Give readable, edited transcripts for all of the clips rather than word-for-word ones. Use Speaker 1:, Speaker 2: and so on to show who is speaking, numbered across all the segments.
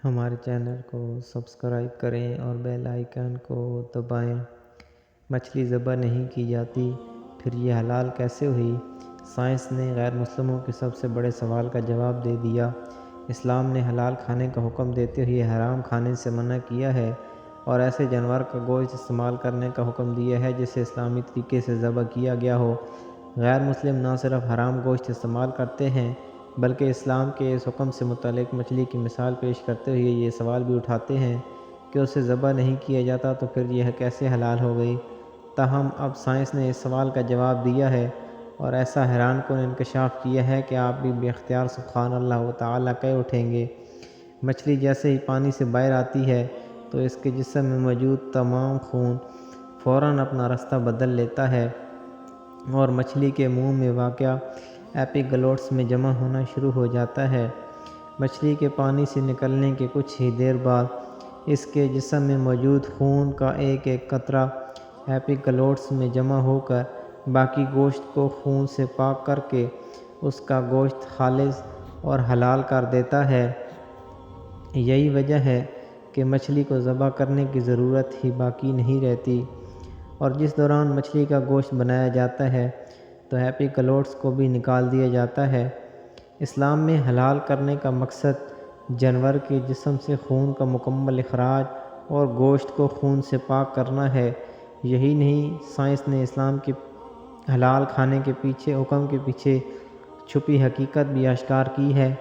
Speaker 1: ہمارے چینل کو سبسکرائب کریں اور بیل آئیکن کو دبائیں۔ مچھلی ذبح نہیں کی جاتی، پھر یہ حلال کیسے ہوئی؟ سائنس نے غیر مسلموں کے سب سے بڑے سوال کا جواب دے دیا۔ اسلام نے حلال کھانے کا حکم دیتے ہوئے حرام کھانے سے منع کیا ہے اور ایسے جانور کا گوشت استعمال کرنے کا حکم دیا ہے جسے اسلامی طریقے سے ذبح کیا گیا ہو۔ غیر مسلم نہ صرف حرام گوشت استعمال کرتے ہیں بلکہ اسلام کے اس حکم سے متعلق مچھلی کی مثال پیش کرتے ہوئے یہ سوال بھی اٹھاتے ہیں کہ اسے ذبح نہیں کیا جاتا تو پھر یہ کیسے حلال ہو گئی۔ تاہم اب سائنس نے اس سوال کا جواب دیا ہے اور ایسا حیران کن انکشاف کیا ہے کہ آپ بھی بے اختیار سبحان اللہ تعالیٰ کہہ اٹھیں گے۔ مچھلی جیسے ہی پانی سے باہر آتی ہے تو اس کے جسم میں موجود تمام خون فوراً اپنا راستہ بدل لیتا ہے اور مچھلی کے منہ میں واقع ایپیگلوٹس میں جمع ہونا شروع ہو جاتا ہے۔ مچھلی کے پانی سے نکلنے کے کچھ ہی دیر بعد اس کے جسم میں موجود خون کا ایک ایک قطرہ ایپیگلوٹس میں جمع ہو کر باقی گوشت کو خون سے پاک کر کے اس کا گوشت خالص اور حلال کر دیتا ہے۔ یہی وجہ ہے کہ مچھلی کو ذبح کرنے کی ضرورت ہی باقی نہیں رہتی، اور جس دوران مچھلی کا گوشت بنایا جاتا ہے تو ایپیگلوٹس کو بھی نکال دیا جاتا ہے۔ اسلام میں حلال کرنے کا مقصد جانور کے جسم سے خون کا مکمل اخراج اور گوشت کو خون سے پاک کرنا ہے۔ یہی نہیں، سائنس نے اسلام کے حلال کھانے کے حکم کے پیچھے چھپی حقیقت بھی آشکار کی ہے،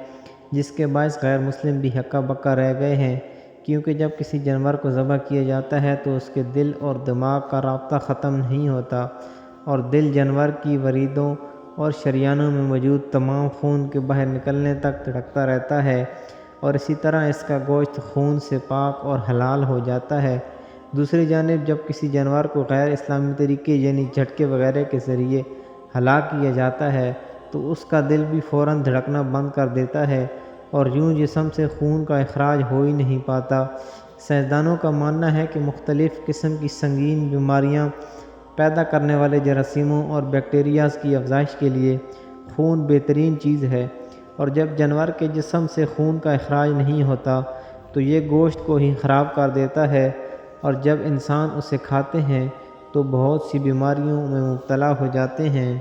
Speaker 1: جس کے باعث غیر مسلم بھی ہکا بکا رہ گئے ہیں، کیونکہ جب کسی جانور کو ذبح کیا جاتا ہے تو اس کے دل اور دماغ کا رابطہ ختم نہیں ہوتا اور دل جانور کی وریدوں اور شریانوں میں موجود تمام خون کے باہر نکلنے تک دھڑکتا رہتا ہے، اور اسی طرح اس کا گوشت خون سے پاک اور حلال ہو جاتا ہے۔ دوسری جانب جب کسی جانور کو غیر اسلامی طریقے یعنی جھٹکے وغیرہ کے ذریعے ہلاک کیا جاتا ہے تو اس کا دل بھی فوراً دھڑکنا بند کر دیتا ہے اور یوں جسم سے خون کا اخراج ہو ہی نہیں پاتا۔ سائنسدانوں کا ماننا ہے کہ مختلف قسم کی سنگین بیماریاں پیدا کرنے والے جراثیموں اور بیکٹیریاز کی افزائش کے لیے خون بہترین چیز ہے، اور جب جانور کے جسم سے خون کا اخراج نہیں ہوتا تو یہ گوشت کو ہی خراب کر دیتا ہے، اور جب انسان اسے کھاتے ہیں تو بہت سی بیماریوں میں مبتلا ہو جاتے ہیں۔